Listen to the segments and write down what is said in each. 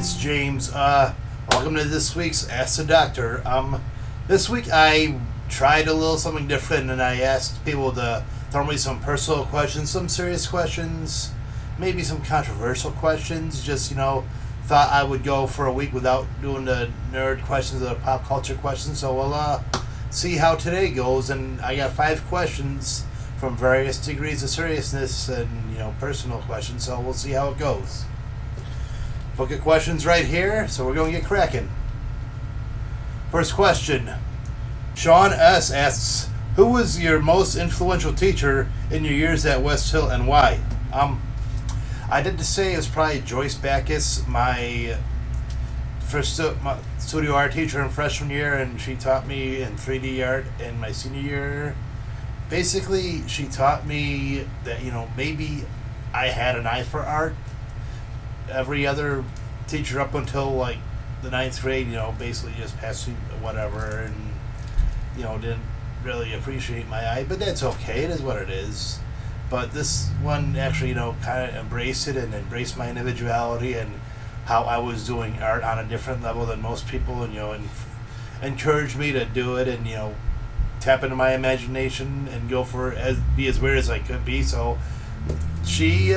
it's James. Welcome to this week's Ask the Doctor. This week I tried a little something different, and I asked people to throw me some personal questions, some serious questions, maybe some controversial questions. Just thought I would go for a week without doing the nerd questions or the pop culture questions. So we'll see how today goes. And I got 5 questions from various degrees of seriousness and personal questions. So we'll see how it goes. Book of questions right here, so we're going to get cracking. First question. Sean S. asks, who was your most influential teacher in your years at West Hill and why? I did to say it was probably Joyce Backus, my first my studio art teacher in freshman year, and she taught me in 3D art in my senior year. Basically, she taught me that, maybe I had an eye for art. Every other teacher up until like the 9th grade, basically just passed me whatever and, didn't really appreciate my eye, but that's okay. It is what it is. But this one actually, kind of embraced it and embraced my individuality and how I was doing art on a different level than most people, and, encouraged me to do it and, tap into my imagination and go for it, be as weird as I could be. So she,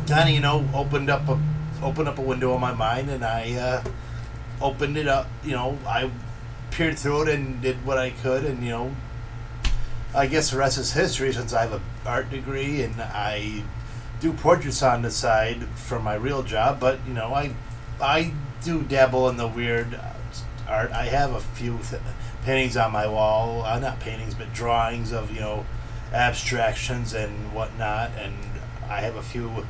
kind of opened up a window in my mind, and I opened it up. I peered through it and did what I could, and I guess the rest is history, since I have an art degree and I do portraits on the side for my real job. But I do dabble in the weird art. I have a few paintings on my wall, not paintings but drawings of abstractions and whatnot, and I have a few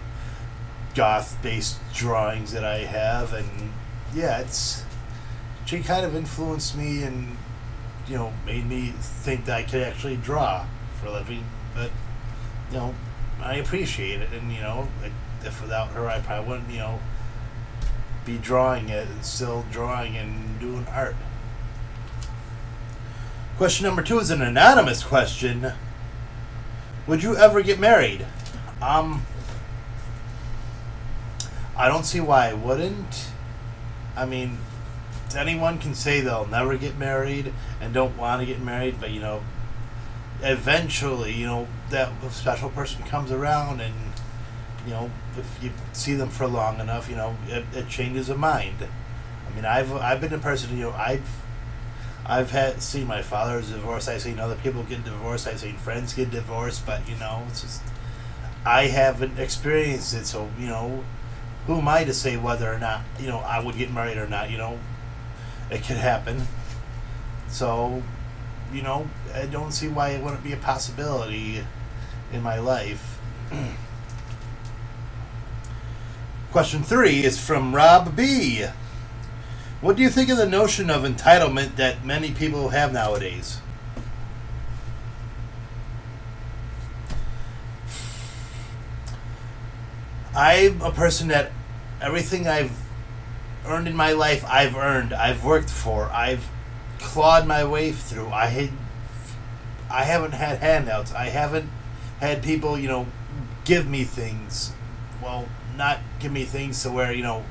goth-based drawings that I have, and she kind of influenced me and made me think that I could actually draw for a living. But I appreciate it, and if without her I probably wouldn't be drawing it and still drawing and doing art. Question number 2 is an anonymous question. Would you ever get married? I don't see why I wouldn't. I mean, anyone can say they'll never get married and don't want to get married, but eventually, that special person comes around, and if you see them for long enough, it changes a mind. I mean, I've been a person, I've seen my father's divorced. I've seen other people get divorced. I've seen friends get divorced, but it's just I haven't experienced it, so who am I to say whether or not, I would get married or not, it could happen. So, I don't see why it wouldn't be a possibility in my life. Question 3 is from Rob B. What do you think of the notion of entitlement that many people have nowadays? I'm a person that everything I've earned in my life, I've earned. I've worked for. I've clawed my way through. I haven't had handouts. I haven't had people, give me things. Well, not give me things to where, I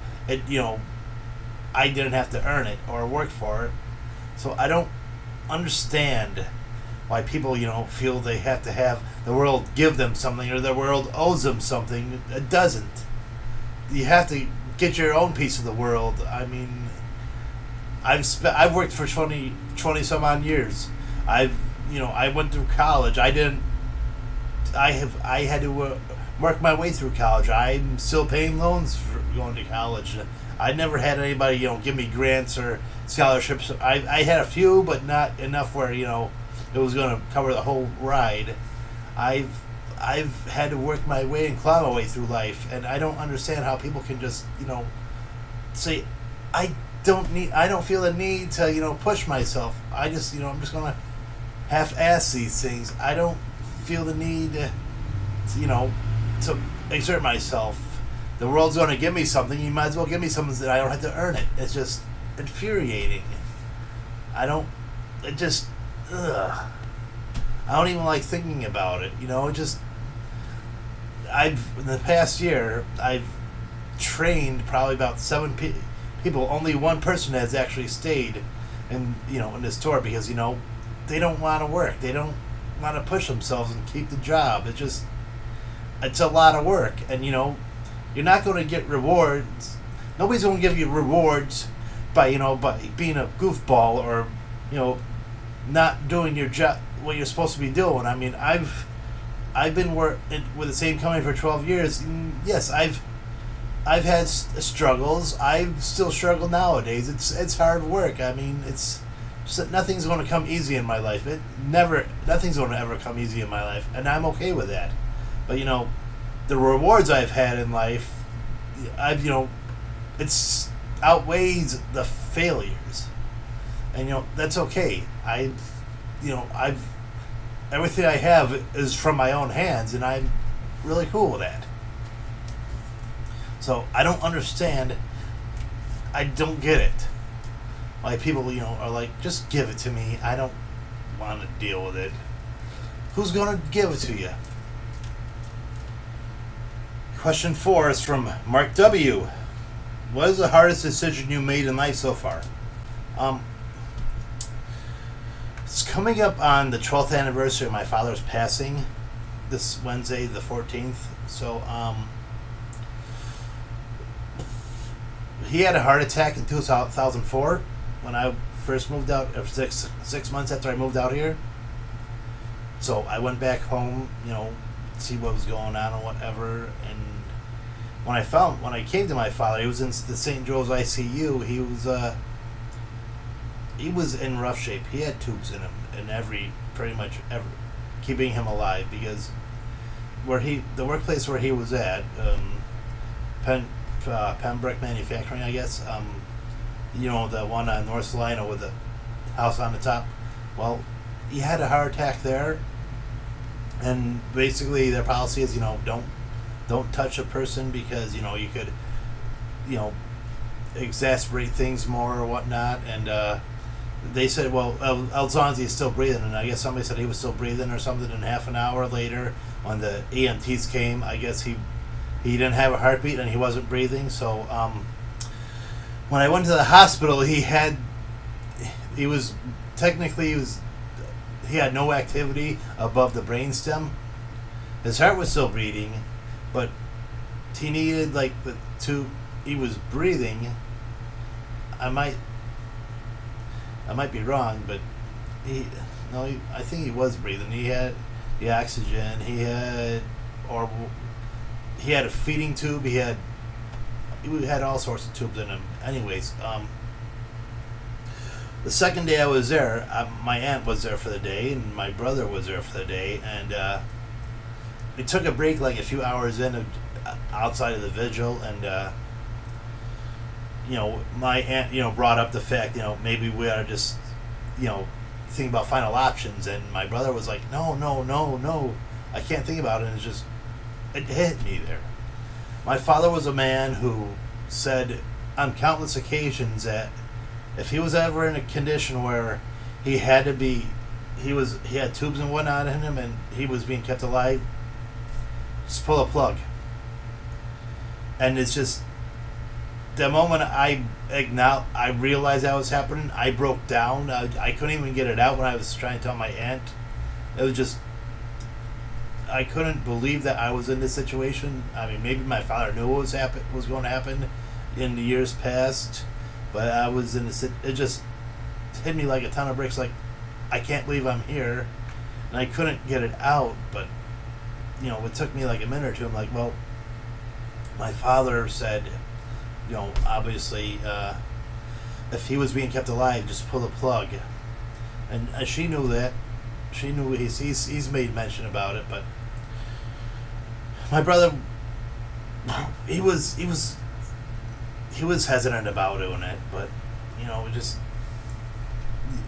didn't have to earn it or work for it. So I don't understand why people, feel they have to have the world give them something or the world owes them something. It doesn't. You have to get your own piece of the world. I mean, I've worked for 20 some odd years. I went through college. I had to work my way through college. I'm still paying loans for going to college. I never had anybody, give me grants or scholarships. I had a few, but not enough where, it was going to cover the whole ride. I've had to work my way and claw my way through life, and I don't understand how people can just, say, I don't feel the need to, push myself. I just, I'm just going to half-ass these things. I don't feel the need to exert myself. The world's going to give me something. You might as well give me something that I don't have to earn it. It's just infuriating. I don't even like thinking about it. In the past year, I've trained probably about people. Only one person has actually stayed in this tour because they don't want to work. They don't want to push themselves and keep the job. It's a lot of work, and you're not going to get rewards. Nobody's going to give you rewards by being a goofball or not doing your job, what you're supposed to be doing. I mean, I've been with the same company for 12 years. Yes, I've had struggles. I still struggle nowadays. It's hard work. I mean, it's just that nothing's going to come easy in my life. Nothing's going to ever come easy in my life, and I'm okay with that. But the rewards I've had in life, it's outweighs the failures, and that's okay. I've everything I have is from my own hands, and I'm really cool with that. So I don't understand. I don't get it. Like people, are like, just give it to me. I don't want to deal with it. Who's gonna give it to you? Question 4 is from Mark W. What is the hardest decision you made in life so far? It's coming up on the 12th anniversary of my father's passing this Wednesday, the 14th. So, he had a heart attack in 2004 when I first moved out, 6 months after I moved out here. So I went back home, see what was going on or whatever. And when I came to my father, he was in the St. Joe's ICU. He was in rough shape. He had tubes in him, and pretty much every keeping him alive, because the workplace where he was at, Pembroke Manufacturing, I guess. The one on North Salina with the house on the top. Well, he had a heart attack there, and basically their policy is, don't touch a person because you could, exacerbate things more or whatnot. And they said, well, as long as he's still breathing, and I guess somebody said he was still breathing or something. And half an hour later, when the EMTs came, I guess he didn't have a heartbeat and he wasn't breathing. So when I went to the hospital, he had no activity above the brainstem. His heart was still beating, but he needed he was breathing. I might be wrong, but I think he was breathing. He had the oxygen. He had a feeding tube. He had all sorts of tubes in him. Anyways, the second day I was there, my aunt was there for the day, and my brother was there for the day, and we took a break a few hours in outside of the vigil, and my aunt brought up the fact maybe we ought to just think about final options, and my brother was like, no, I can't think about it. And it hit me there. My father was a man who said on countless occasions that if he was ever in a condition where he had tubes and whatnot in him and he was being kept alive, just pull a plug. And it's just the moment I realized that was happening, I broke down. I couldn't even get it out when I was trying to tell my aunt. It was just, I couldn't believe that I was in this situation. I mean, maybe my father knew what was going to happen in the years past, but I was in it just hit me like a ton of bricks. Like, I can't believe I'm here, and I couldn't get it out. But it took me like a minute or two. I'm like, well, my father said, obviously, if he was being kept alive, just pull the plug, and she knew that. She knew he's made mention about it, but my brother, he was hesitant about doing it, but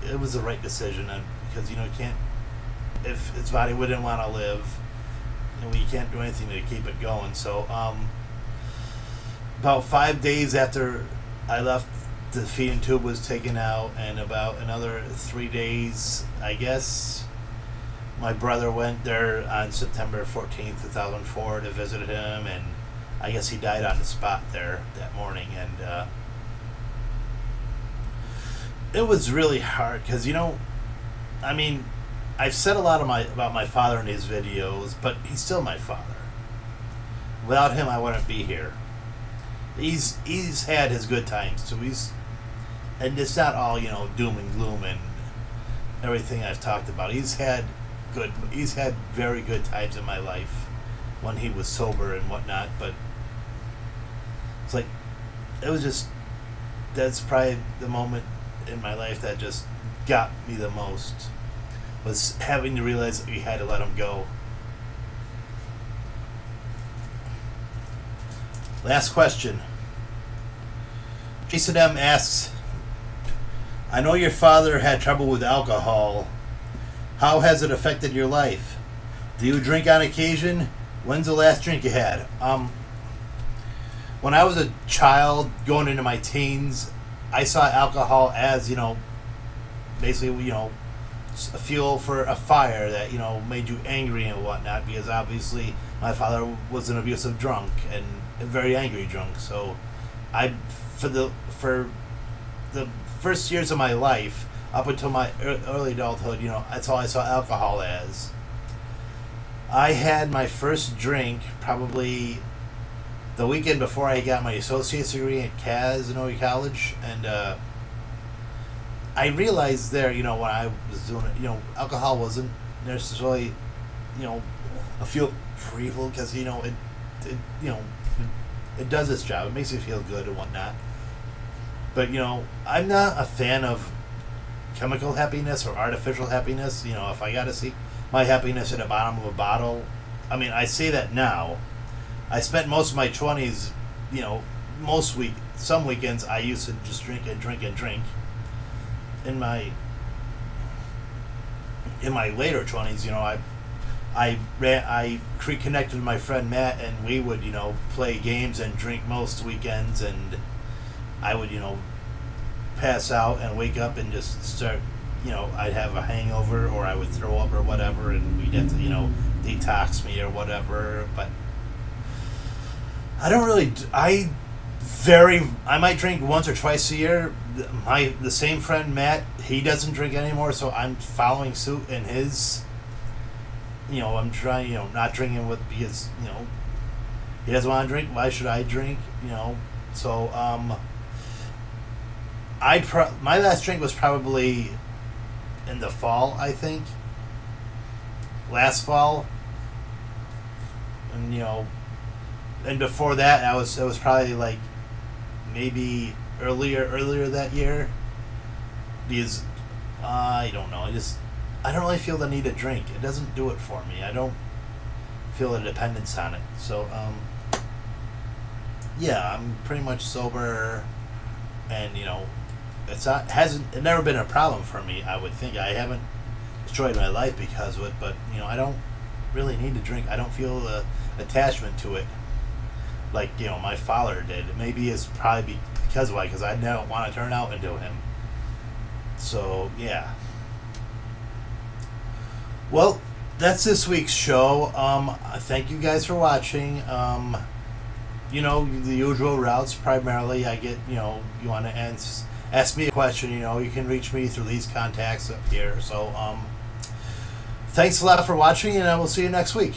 it was the right decision, and because you can't, if his body wouldn't want to live, you can't do anything to keep it going. So about 5 days after I left, the feeding tube was taken out, and about another 3 days, I guess, my brother went there on September 14th, 2004 to visit him, and I guess he died on the spot there that morning, and it was really hard because I mean, I've said a lot about my father in these videos, but he's still my father. Without him, I wouldn't be here. He's had his good times too. And it's not all doom and gloom and everything I've talked about. He's had very good times in my life when he was sober and whatnot. But it's like that's probably the moment in my life that just got me the most, was having to realize that we had to let him go. Last question. Jason M asks, I know your father had trouble with alcohol. How has it affected your life? Do you drink on occasion? When's the last drink you had? When I was a child going into my teens, I saw alcohol as, basically, a fuel for a fire that, made you angry and whatnot, because obviously my father was an abusive drunk and a very angry drunk. So for the first years of my life, up until my early adulthood, that's all I saw alcohol as. I had my first drink probably the weekend before I got my associate's degree at Casanova College, and I realized there, when I was doing it, alcohol wasn't necessarily, a fuel for evil, because it does its job. It makes you feel good and whatnot. But I'm not a fan of chemical happiness or artificial happiness. If I got to see my happiness at the bottom of a bottle, I mean, I say that now. I spent most of my 20s, some weekends I used to just drink and drink and drink. In my later 20s, I connected with my friend Matt, and we would play games and drink most weekends, and I would pass out and wake up and just start, I'd have a hangover, or I would throw up or whatever, and we'd have to detox me or whatever. But I don't really. I might drink once or twice a year. The same friend Matt, he doesn't drink anymore, so I'm following suit in his. I'm trying, not drinking because he doesn't want to drink. Why should I drink? So my last drink was probably in the fall, I think. Last fall, and and before that, it was probably like maybe earlier that year, because I don't know. I don't really feel the need to drink. It doesn't do it for me. I don't feel a dependence on it. So yeah, I'm pretty much sober, and it's never been a problem for me. I would think I haven't destroyed my life because of it, but I don't really need to drink. I don't feel the attachment to it like my father did. Maybe it's probably because why? Because I don't want to turn out into him. So yeah. Well, that's this week's show. Thank you guys for watching. The usual routes. Primarily, I get you want to ask me a question. You can reach me through these contacts up here. So thanks a lot for watching, and I will see you next week.